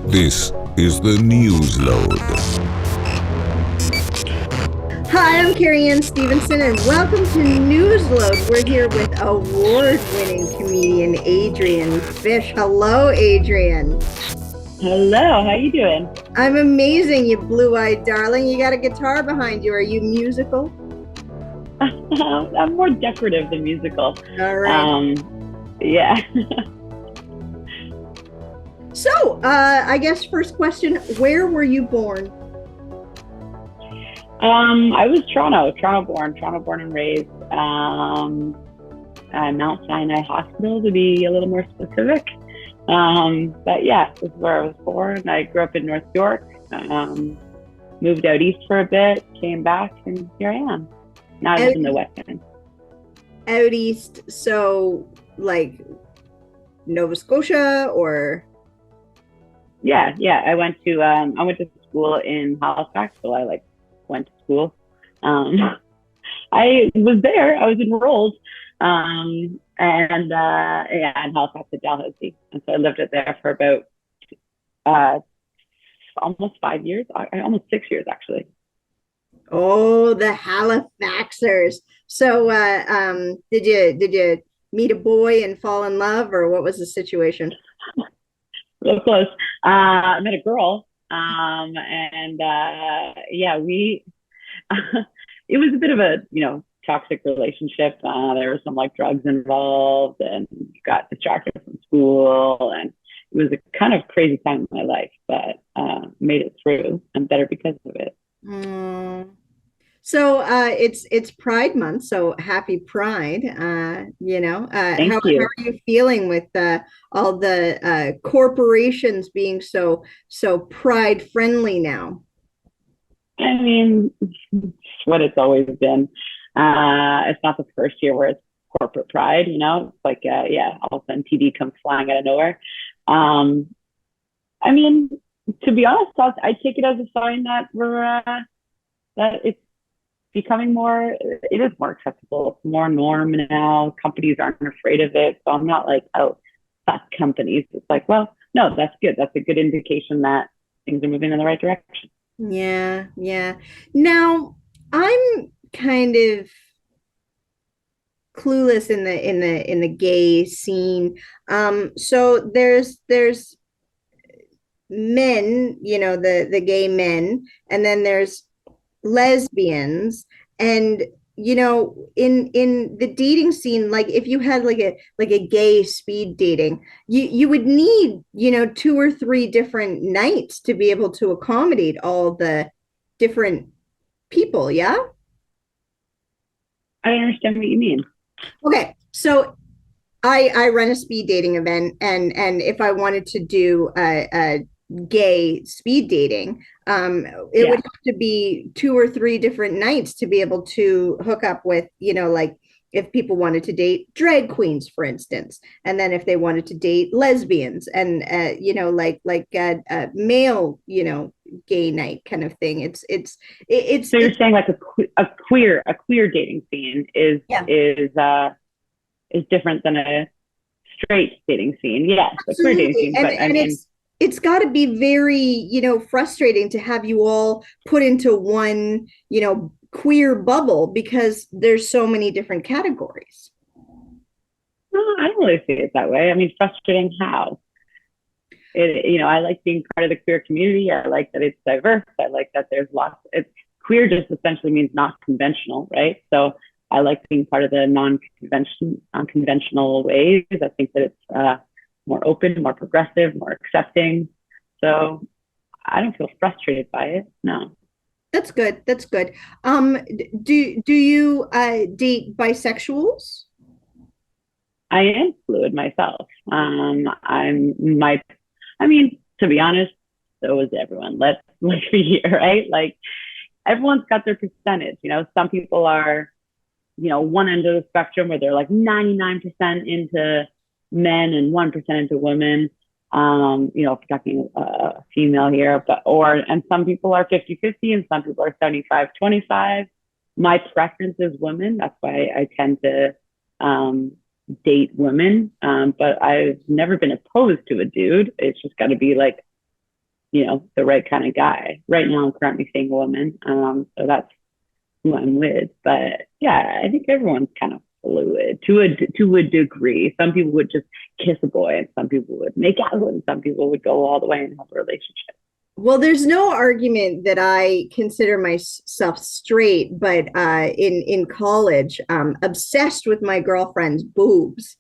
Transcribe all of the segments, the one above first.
This is the Newsload. Hi, I'm Carrie Anne Stevenson, and welcome to Newsload. We're here with award-winning comedian Adrienne Fish. Hello, Adrienne. Hello, how you doing? I'm amazing, you blue-eyed darling. You got a guitar behind you. Are you musical? I'm more decorative than musical. All right. Yeah. So, I guess first question, where were you born? I was Toronto born and raised. Mount Sinai Hospital, to be a little more specific. But yeah, this is where I was born. I grew up in North York, moved out east for a bit, came back, and here I am. Now I live in the West End. Out east, so like Nova Scotia or? Yeah. I went to school in Halifax, so I went to school. I was there. I was enrolled, in Halifax at Dalhousie, and so I lived it there for about almost 5 years, almost 6 years actually. Oh, the Halifaxers. So, did you meet a boy and fall in love, or what was the situation? Real close. I met a girl, we. It was a bit of a toxic relationship. There was some drugs involved, and got distracted from school, and it was a kind of crazy time in my life, but made it through. I'm better because of it. So it's Pride Month, so happy Pride. Thank How you. are you feeling with all the corporations being so pride friendly now? I mean, it's what it's always been. It's not the first year where it's corporate pride, It's like, all of a sudden TV comes flying out of nowhere. I mean, to be honest, I take it as a sign that that it's becoming it is more acceptable. It's more norm now. Companies aren't afraid of it. So I'm not oh, fuck companies. It's well, no, that's good. That's a good indication that things are moving in the right direction. Yeah. Now, I'm kind of clueless in the gay scene. So there's men, the gay men, and then there's lesbians, and in the dating scene, if you had a gay speed dating, you would need 2 or 3 different nights to be able to accommodate all the different people. Yeah. I don't understand what you mean. Okay, so I run a speed dating event, and if I wanted to do a gay speed dating, it would have to be 2 or 3 different nights to be able to hook up with, if people wanted to date drag queens, for instance, and then if they wanted to date lesbians, and male, gay night kind of thing. So you're saying a queer dating scene is different than a straight dating scene. Yes, absolutely. A queer dating scene, but I mean, it's got to be very, frustrating to have you all put into one, queer bubble, because there's so many different categories. I don't really see it that way. I mean, frustrating how? I like being part of the queer community. I like that it's diverse. I like that there's lots. It's queer just essentially means not conventional, right? So I like being part of the non-conventional ways. I think that it's more open, more progressive, more accepting. So I don't feel frustrated by it. No. That's good. Do you date bisexuals? I am fluid myself. To be honest, so is everyone. Let's be here, right? Everyone's got their percentage. Some people are, one end of the spectrum where they're 99% into men and 1% into women. If you're talking a female here, and some people are 50-50 and some people are 75-25. My preference is women. That's why I tend to date women. But I've never been opposed to a dude. It's just got to be the right kind of guy. Right now, I'm currently seeing a woman, so that's who I'm with. But yeah, I think everyone's kind of fluid to a degree. Some people would just kiss a boy, and some people would make out, and some people would go all the way and have a relationship. Well, there's no argument that I consider myself straight, but in college, obsessed with my girlfriend's boobs.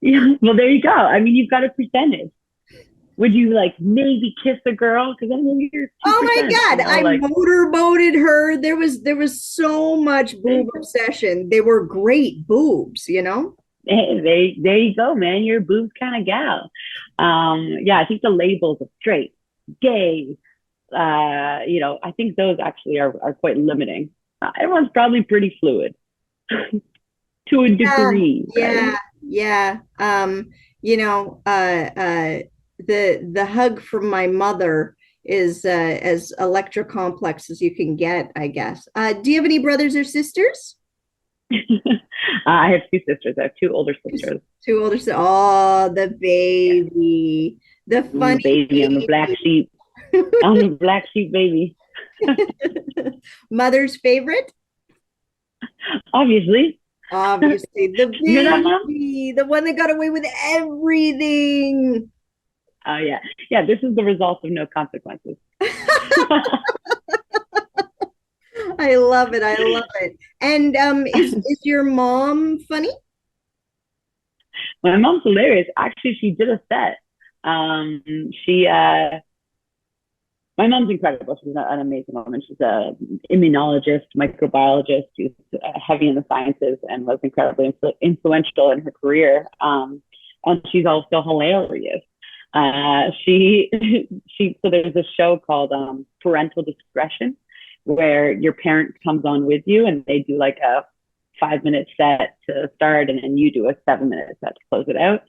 Yeah, well, there you go. I mean, you've got a percentage. Would you like maybe kiss a girl? Because I mean, you're 2%, Oh my God, I like, motorboated her. There was so much boob obsession. They were great boobs, you know? hey, there you go, man. You're a boobs kind of gal. Yeah, I think the labels of straight, gay, I think those actually are quite limiting. Everyone's probably pretty fluid to a degree, Yeah, right? yeah. The hug from my mother is as electrocomplex as you can get, I guess. Do you have any brothers or sisters? I have two sisters. I have two older sisters. Two older sisters. Oh, the baby, the I'm the funny baby. I'm the black baby. sheep. I'm the black sheep baby. Mother's favorite? Obviously. Obviously, the You're that mom? baby, the one that got away with everything. Oh yeah. Yeah, this is the result of no consequences. I love it. I love it. And is your mom funny? My mom's hilarious. Actually, she did a set. Um, she My mom's incredible. She's an amazing woman. She's a immunologist, microbiologist. She's heavy in the sciences and was incredibly influential in her career. And she's also hilarious. She so there's a show called Parental Discretion, where your parent comes on with you and they do like a 5-minute set to start, and then you do a 7-minute set to close it out.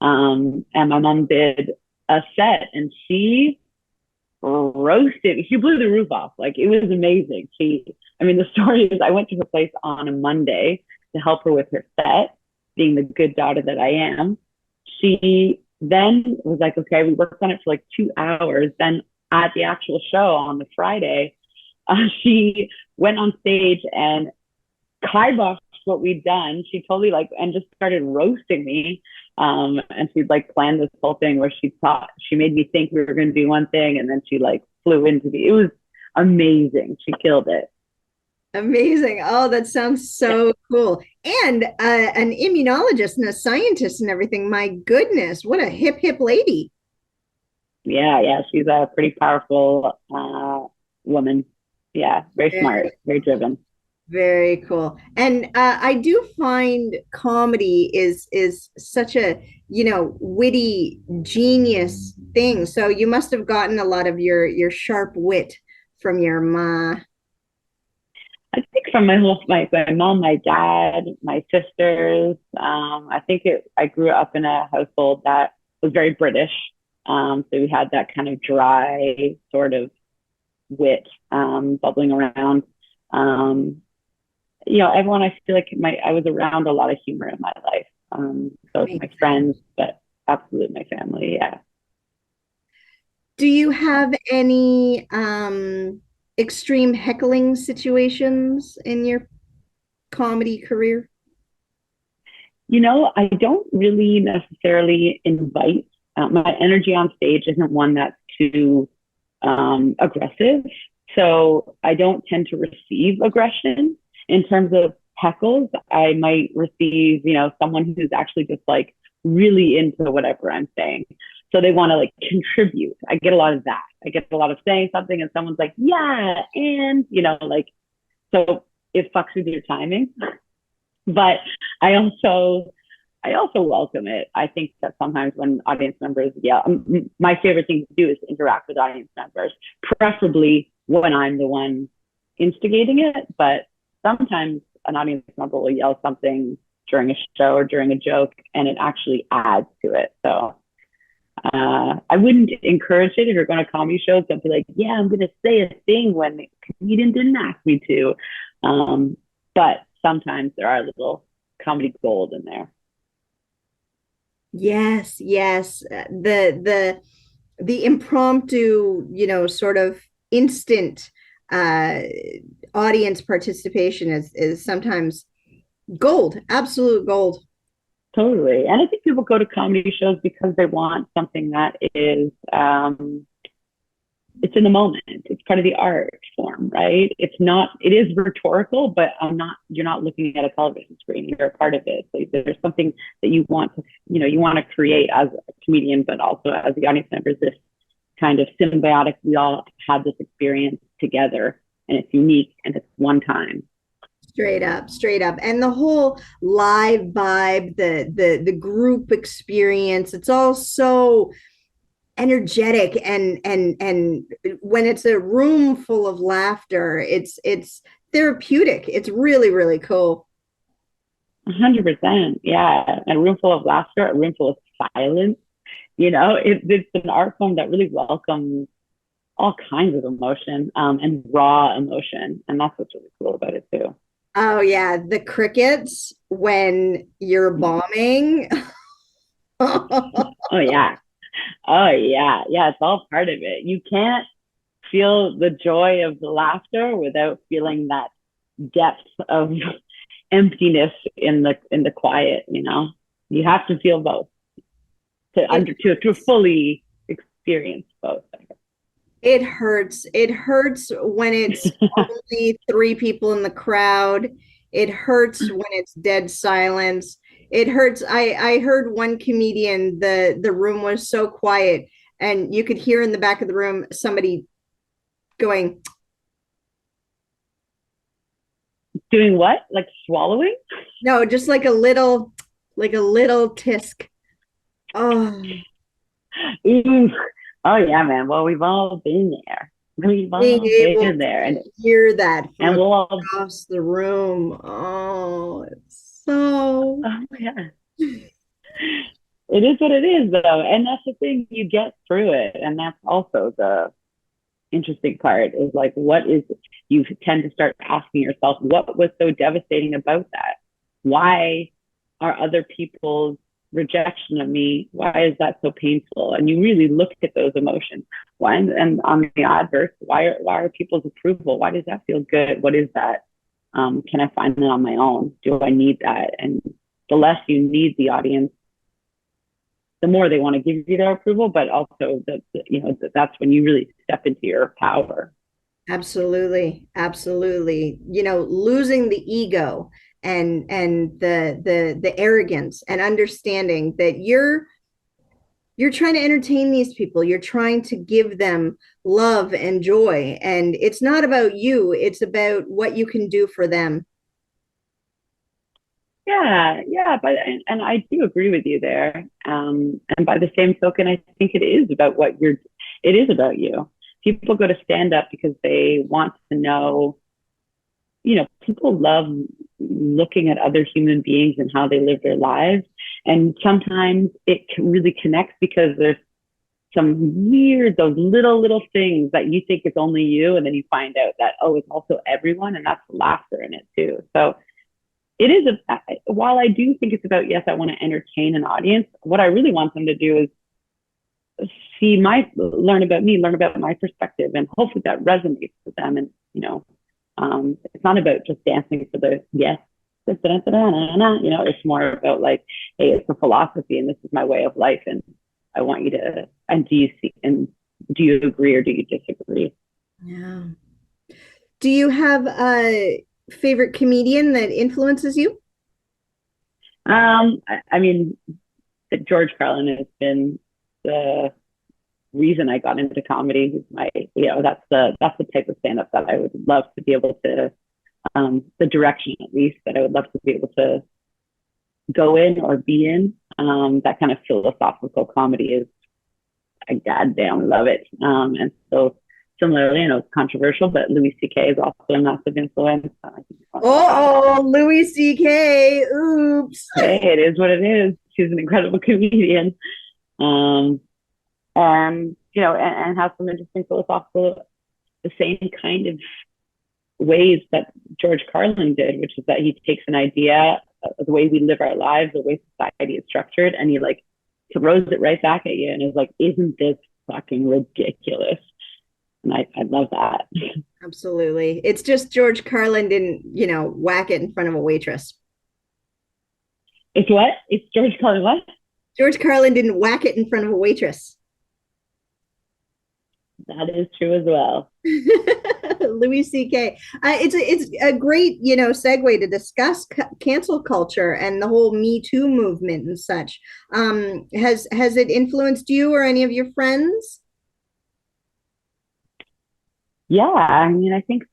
And my mom did a set, and she roasted. She blew the roof off. Like, it was amazing. The story is, I went to her place on a Monday to help her with her set, being the good daughter that I am. She then was like, okay, we worked on it for like 2 hours. Then at the actual show on the Friday, she went on stage and kiboshed what we'd done. She totally and just started roasting me. And she'd planned this whole thing where she made me think we were going to do one thing, and then she flew into me. It was amazing. She killed it. Amazing. Oh, that sounds so cool. And an immunologist and a scientist and everything. My goodness, what a hip lady. Yeah. She's a pretty powerful woman. Yeah, very smart, very driven. Very cool. And I do find comedy is such a, witty genius thing. So you must have gotten a lot of your sharp wit from your ma. I think from my mom, my dad, my sisters. I grew up in a household that was very British. So we had that kind of dry sort of wit bubbling around. Everyone, I feel like I was around a lot of humor in my life. Both my friends, but absolutely my family. Yeah. Do you have any extreme heckling situations in your comedy career? I don't really necessarily invite. My energy on stage isn't one that's too aggressive. So I don't tend to receive aggression. In terms of heckles, I might receive, someone who's actually just really into whatever I'm saying. So they want to contribute. I get a lot of that. I get a lot of saying something and someone's like, yeah, and, so it fucks with your timing. But I also welcome it. I think that sometimes when audience members yell, my favorite thing to do is to interact with audience members, preferably when I'm the one instigating it. But sometimes an audience member will yell something during a show or during a joke, and it actually adds to it. So I wouldn't encourage it if you're going to comedy shows. Don't be like, yeah, I'm going to say a thing when the comedian didn't ask me to. But sometimes there are little comedy gold in there. Yes. The the impromptu, sort of instant uh, audience participation is sometimes gold, absolute gold. Totally. And I think people go to comedy shows because they want something that is, it's in the moment. It's part of the art form, right? It is rhetorical, but you're not looking at a television screen. You're a part of it. So there's something that you want to, you want to create as a comedian, but also as the audience members, this kind of symbiotic, we all have this experience together and it's unique and it's one time. Straight up. And the whole live vibe, the group experience, it's all so energetic, and when it's a room full of laughter, it's therapeutic. It's really, really cool. 100%. Yeah. A room full of laughter, a room full of silence. It's an art form that really welcomes all kinds of emotion, and raw emotion. And that's what's really cool about it too. Oh yeah, the crickets when you're bombing. Oh yeah. Oh yeah. Yeah, it's all part of it. You can't feel the joy of the laughter without feeling that depth of emptiness in the quiet. You have to feel both to fully experience both. It hurts. It hurts when it's only three people in the crowd. It hurts when it's dead silence. It hurts. I heard one comedian, the room was so quiet and you could hear in the back of the room somebody going, doing what? Like swallowing? no, just like a little tisk. Oh, Ooh. Oh yeah, man. Well, we've all been there. We've all being able been there, to hear that and from we'll all. across the room. Oh, it's so. Oh yeah. It is what it is, though, and that's the thing. You get through it, and that's also the interesting part. Is like, what is? You tend to start asking yourself, what was so devastating about that? Why are other people's rejection of me, why is that so painful? And you really look at those emotions. Why, and on the adverse, why are people's approval? Why does that feel good? What is that? Can I find it on my own? Do I need that? And the less you need the audience, the more they want to give you their approval, but also that's when you really step into your power. Absolutely, absolutely. Losing the ego and the arrogance and understanding that you're trying to entertain these people. You're trying to give them love and joy, and it's not about you. It's about what you can do for them. Yeah, but and I do agree with you there. And by the same token, I think it is about it is about you. People go to stand up because they want to know, people love looking at other human beings and how they live their lives. And sometimes it really connects because there's those little things that you think it's only you. And then you find out that, oh, it's also everyone. And that's laughter in it too. So it is, while I do think it's about, yes, I want to entertain an audience, what I really want them to do is learn about me, learn about my perspective, and hopefully that resonates with them. And, it's not about just dancing for the yes, it's more about like, hey, it's a philosophy and this is my way of life. And I want you to, and do you agree or do you disagree? Yeah. Do you have a favorite comedian that influences you? I mean, George Carlin has been the reason I got into comedy. He's that's the type of stand-up that I would love to be able to, the direction at least that I would love to be able to go in or be in. That kind of philosophical comedy is, I goddamn love it. And so similarly, I know it's controversial, but Louis C.K. is also a massive influence. Oh, Louis C.K. Oops. Hey, it is what it is. She's an incredible comedian. And has some interesting philosophical, the same kind of ways that George Carlin did, which is that he takes an idea of the way we live our lives, the way society is structured, and he like throws it right back at you and is like, isn't this fucking ridiculous. And I love that. Absolutely. It's just George Carlin didn't, whack it in front of a waitress. It's what? It's George Carlin what? George Carlin didn't whack it in front of a waitress. That is true as well. Louis C.K. It's a great segue to discuss cancel culture and the whole Me Too movement and such. Has it influenced you or any of your friends? Yeah, I mean, I think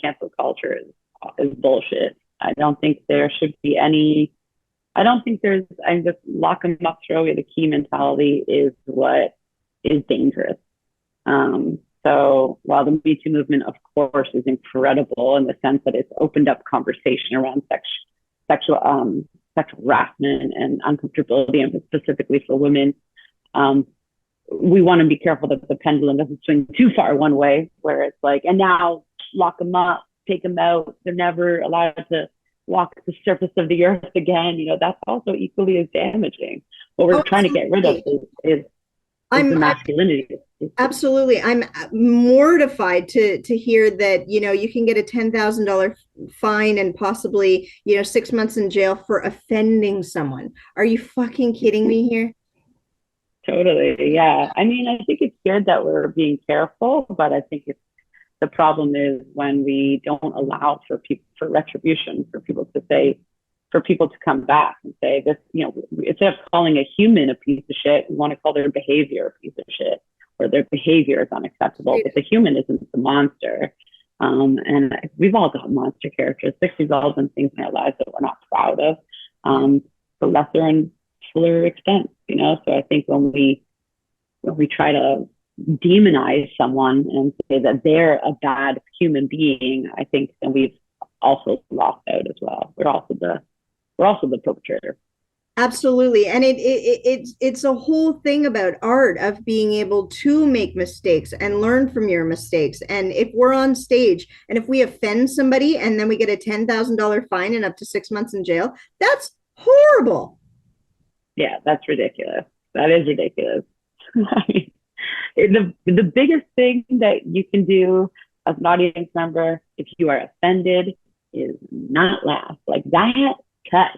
cancel culture is bullshit. I don't think there should be any. I don't think there's. I just lock them up, throw away the key mentality is what is dangerous. So while the Me Too movement, of course, is incredible in the sense that it's opened up conversation around sexual harassment and uncomfortability, and specifically for women, we want to be careful that the pendulum doesn't swing too far one way, where it's like, and now lock them up, take them out, they're never allowed to walk the surface of the earth again. That's also equally as damaging. What we're trying to get rid of is the masculinity. Absolutely. I'm mortified to hear that, you can get a $10,000 fine and possibly, 6 months in jail for offending someone. Are you fucking kidding me here? Totally. Yeah. I mean, I think it's good that we're being careful, but I think the problem is when we don't allow for retribution, for people to come back and say this, instead of calling a human a piece of shit, we want to call their behavior a piece of shit, or their behavior is unacceptable, but the human isn't the monster. And we've all got monster characteristics. We've all done things in our lives that we're not proud of, to lesser and fuller extent, So I think when we try to demonize someone and say that they're a bad human being, I think then we've also lost out as well. We're also the perpetrator. Absolutely. And it's a whole thing about art of being able to make mistakes and learn from your mistakes. And if we're on stage and if we offend somebody and then we get a $10,000 fine and up to 6 months in jail, that's horrible. Yeah, that's ridiculous. That is ridiculous. The biggest thing that you can do as an audience member, if you are offended, is not laugh. Like that cuts,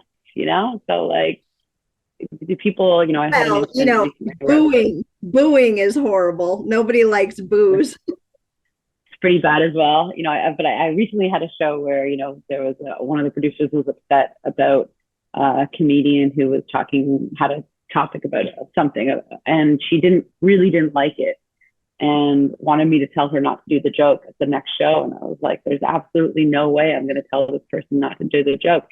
So like, the people, booing is horrible. Nobody likes boos. It's pretty bad as well, But I recently had a show where there was one of the producers was upset about a comedian who was had a topic about something, and she didn't like it and wanted me to tell her not to do the joke at the next show. And I was like, there's absolutely no way I'm going to tell this person not to do the joke.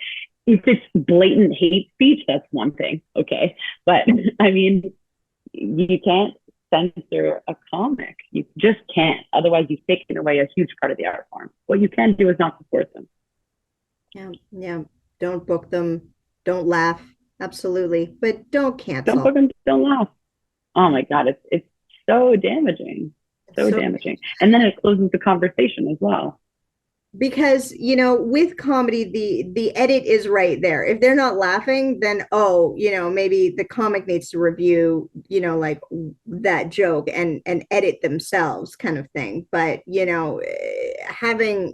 If it's blatant hate speech, that's one thing. Okay. But I mean, you can't censor a comic. You just can't. Otherwise you've taken away a huge part of the art form. What you can do is not support them. Yeah. Don't book them. Don't laugh. Absolutely. But don't cancel. Don't book them. Don't laugh. Oh my God. It's so damaging. So damaging. And then it closes the conversation as well. Because, with comedy, the edit is right there. If they're not laughing, then, maybe the comic needs to review, like that joke and edit themselves kind of thing. But, having,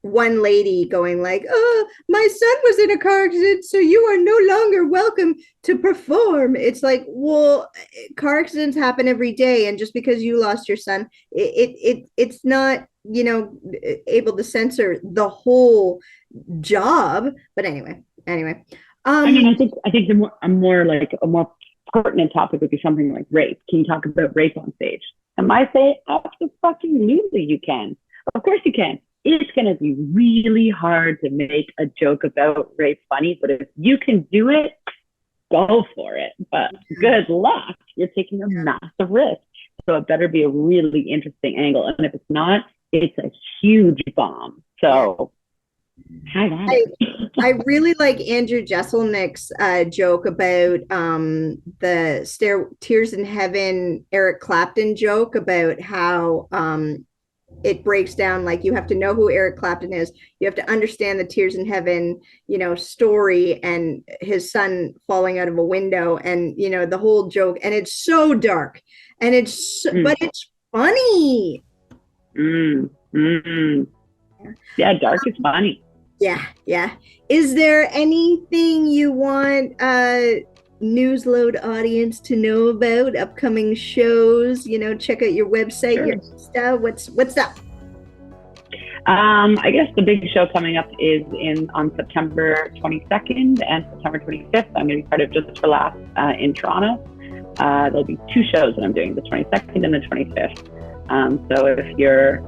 one lady going like, oh, my son was in a car accident, so you are no longer welcome to perform. It's like, well, car accidents happen every day. And just because you lost your son, it's not, able to censor the whole job. But anyway. I mean, I think a more pertinent topic would be something like rape. Can you talk about rape on stage? And I say, absolutely you can. Of course you can. It's going to be really hard to make a joke about rape funny, but if you can do it, go for it. But good luck. You're taking a massive risk. So it better be a really interesting angle. And if it's not, it's a huge bomb. So I really like Andrew Jesselnick's joke about the Tears in Heaven, Eric Clapton joke about how it breaks down, like you have to know who Eric Clapton is. You have to understand the Tears in Heaven, story, and his son falling out of a window, and the whole joke. And it's so dark, and but it's funny. Yeah, dark is funny. Yeah. Is there anything you want Newsload audience to know about upcoming shows? Check out your website, Sure. your Insta. What's up? I guess the big show coming up is on September 22nd and September 25th. I'm going to be part of Just for Laughs in Toronto. There'll be 2 shows that I'm doing, the 22nd and the 25th. So if you're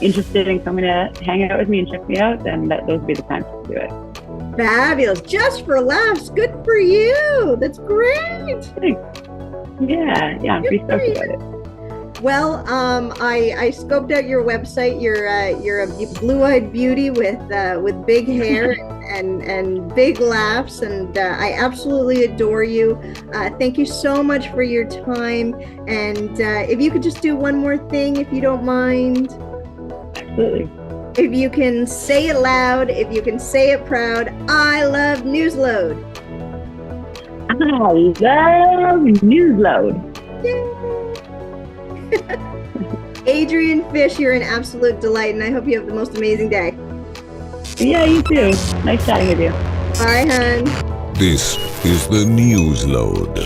interested in coming to hang out with me and check me out, then those would be the times to do it. Fabulous. Just for Laughs. Good for you. That's great. Thanks. Yeah, I'm pretty stoked about it. Well, I scoped out your website. You're a blue-eyed beauty with big hair and big laughs, and I absolutely adore you. Thank you so much for your time. And if you could just do one more thing, if you don't mind. Absolutely. If you can say it loud, if you can say it proud, I love Newsload. I love Newsload. Adrienne Fish, you're an absolute delight, and I hope you have the most amazing day. Yeah, you too. Nice chatting with you. Bye, hon. This is the Newsload.